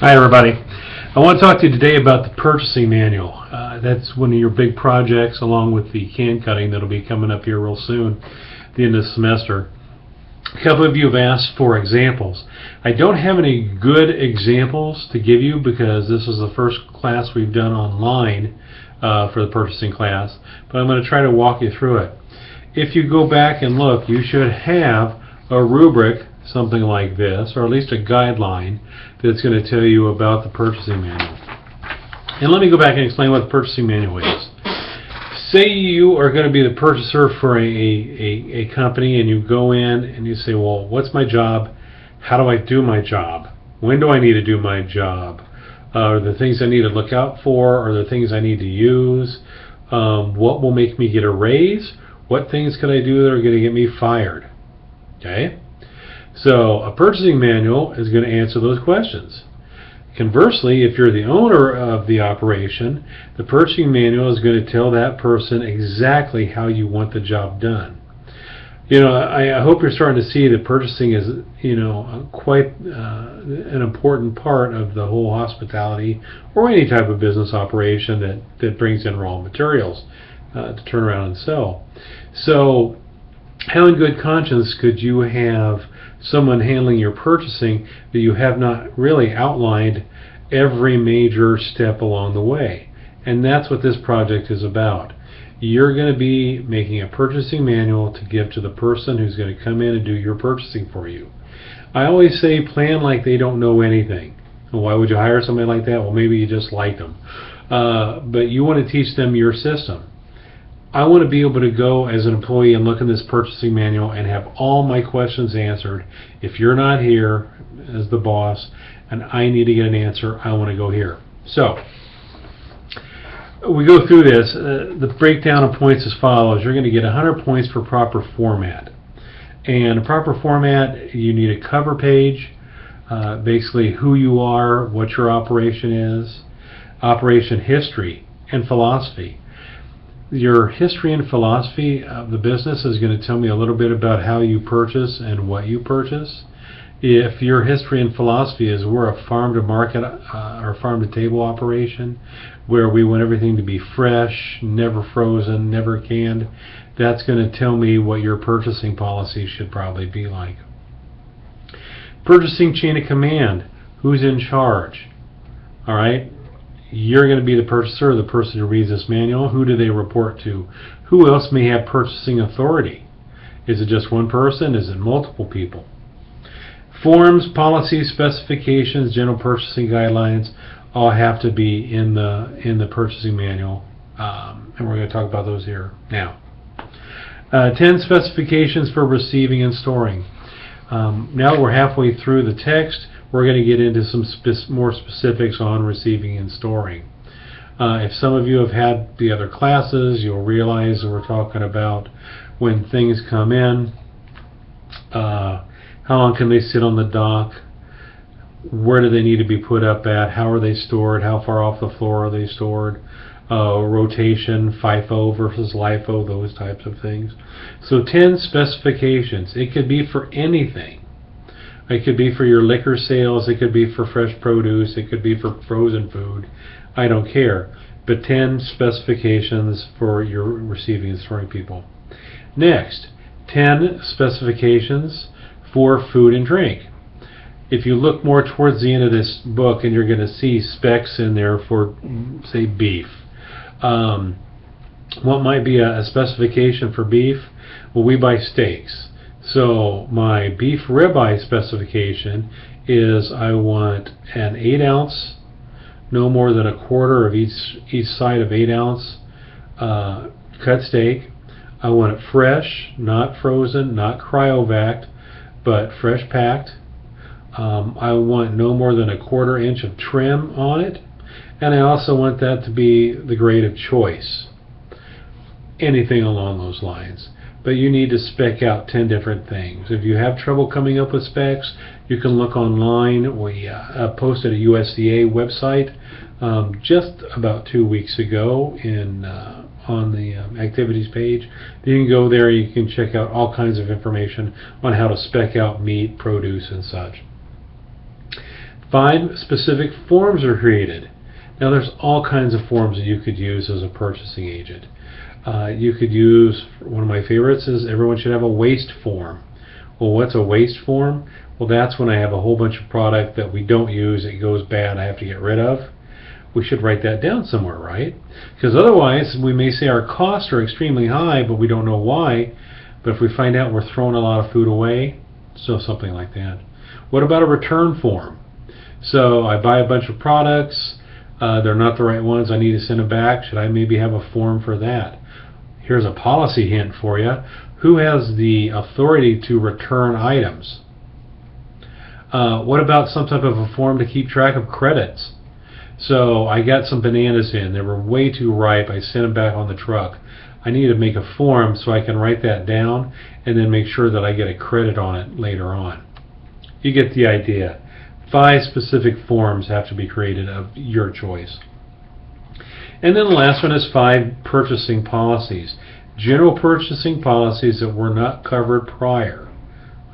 Hi everybody. I want to talk to you today about the purchasing manual. That's one of your big projects along with the can cutting that'll be coming up here real soon at the end of the semester. A couple of you have asked for examples. I don't have any good examples to give you because this is the first class we've done online for the purchasing class, but I'm going to try to walk you through it. If you go back and look, you should have a rubric, something like this, or at least a guideline that's going to tell you about the purchasing manual. And let me go back and explain what the purchasing manual is. Say you are going to be the purchaser for a company, and you go in and you say, well, what's my job? How do I do my job? When do I need to do my job? Are there things I need to look out for? Are there things I need to use? What will make me get a raise? What things can I do that are going to get me fired? Okay? So a purchasing manual is going to answer those questions. Conversely, if you're the owner of the operation, the purchasing manual is going to tell that person exactly how you want the job done. You know, I hope you're starting to see that purchasing is, quite an important part of the whole hospitality or any type of business operation that brings in raw materials to turn around and sell. So how in good conscience could you have someone handling your purchasing that you have not really outlined every major step along the way? And that's what this project is about. You're going to be making a purchasing manual to give to the person who's going to come in and do your purchasing for you. I always say plan like they don't know anything. Well, why would you hire somebody like that? Well, maybe you just like them. But you want to teach them your system. I want to be able to go as an employee and look in this purchasing manual and have all my questions answered. If you're not here as the boss and I need to get an answer, I want to go here. So we go through this. The breakdown of points as follows. You're going to get 100 points for proper format. And a proper format, you need a cover page, basically who you are, what your operation is, operation history, and philosophy. Your history and philosophy of the business is going to tell me a little bit about how you purchase and what you purchase. If your history and philosophy is we're a farm to market or farm to table operation where we want everything to be fresh, never frozen, never canned, that's going to tell me what your purchasing policy should probably be like. Purchasing chain of command. Who's in charge? All right. You're going to be the purchaser, the person who reads this manual. Who do they report to? Who else may have purchasing authority? Is it just one person? Is it multiple people? Forms, policies, specifications, general purchasing guidelines all have to be in the purchasing manual, and we're going to talk about those here now. 10 specifications for receiving and storing. Now we're halfway through the text. We're going to get into some more specifics on receiving and storing. If some of you have had the other classes, you'll realize that we're talking about when things come in, how long can they sit on the dock, where do they need to be put up at, how are they stored, how far off the floor are they stored, rotation, FIFO versus LIFO, those types of things. So 10 specifications. It could be for anything. It could be for your liquor sales, it could be for fresh produce, it could be for frozen food. I don't care. But 10 specifications for your receiving and storing people. Next, 10 specifications for food and drink. If you look more towards the end of this book, and you're going to see specs in there for, say, beef. What might be a specification for beef? Well, we buy steaks. So my beef ribeye specification is I want an 8-ounce, no more than a quarter of each side of 8-ounce cut steak. I want it fresh, not frozen, not cryovac, but fresh packed. I want no more than a 1/4 inch of trim on it, and I also want that to be the grade of choice. Anything along those lines. But you need to spec out 10 different things. If you have trouble coming up with specs, you can look online. We posted a USDA website just about 2 weeks ago on the activities page. You can go there, you can check out all kinds of information on how to spec out meat, produce, and such. 5 specific forms are created. Now there's all kinds of forms that you could use as a purchasing agent. You could use, one of my favorites is everyone should have a waste form. Well, what's a waste form? Well, that's when I have a whole bunch of product that we don't use, it goes bad, I have to get rid of. We should write that down somewhere, right? Because otherwise we may say our costs are extremely high, but we don't know why. But if we find out we're throwing a lot of food away, so something like that. What about a return form? So I buy a bunch of products, they're not the right ones, I need to send them back. Should I maybe have a form for that? Here's a policy hint for you. Who has the authority to return items? What about some type of a form to keep track of credits? So I got some bananas in, they were way too ripe, I sent them back on the truck. I need to make a form so I can write that down and then make sure that I get a credit on it later on. You get the idea. 5 specific forms have to be created of your choice. And then the last one is 5 purchasing policies. General purchasing policies that were not covered prior.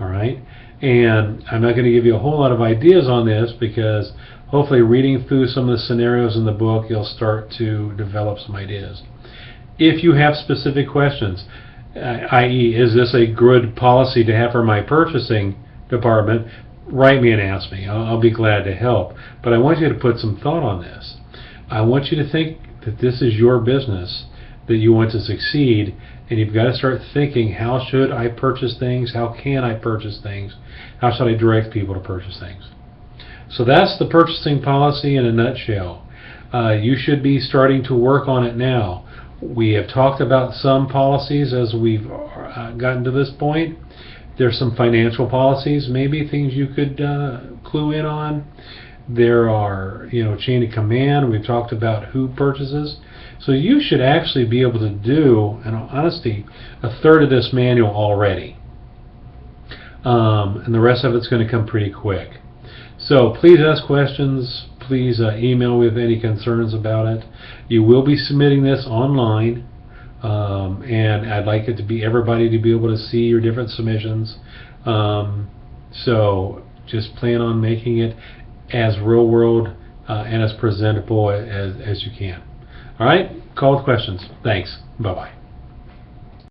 Alright? And I'm not going to give you a whole lot of ideas on this because hopefully reading through some of the scenarios in the book you'll start to develop some ideas. If you have specific questions, i.e. is this a good policy to have for my purchasing department, write me and ask me. I'll be glad to help. But I want you to put some thought on this. I want you to think that this is your business, that you want to succeed, and you've got to start thinking, how should I purchase things? How can I purchase things? How should I direct people to purchase things? So that's the purchasing policy in a nutshell. You should be starting to work on it now. We have talked about some policies as we've gotten to this point. There's some financial policies, maybe things you could clue in on. There are, chain of command. We've talked about who purchases. So you should actually be able to do, in all honesty, a third of this manual already. And the rest of it's going to come pretty quick. So please ask questions. Please email with any concerns about it. You will be submitting this online. And I'd like it to be everybody to be able to see your different submissions. So just plan on making it as real world and as presentable as you can. All right, call with questions. Thanks. Bye bye.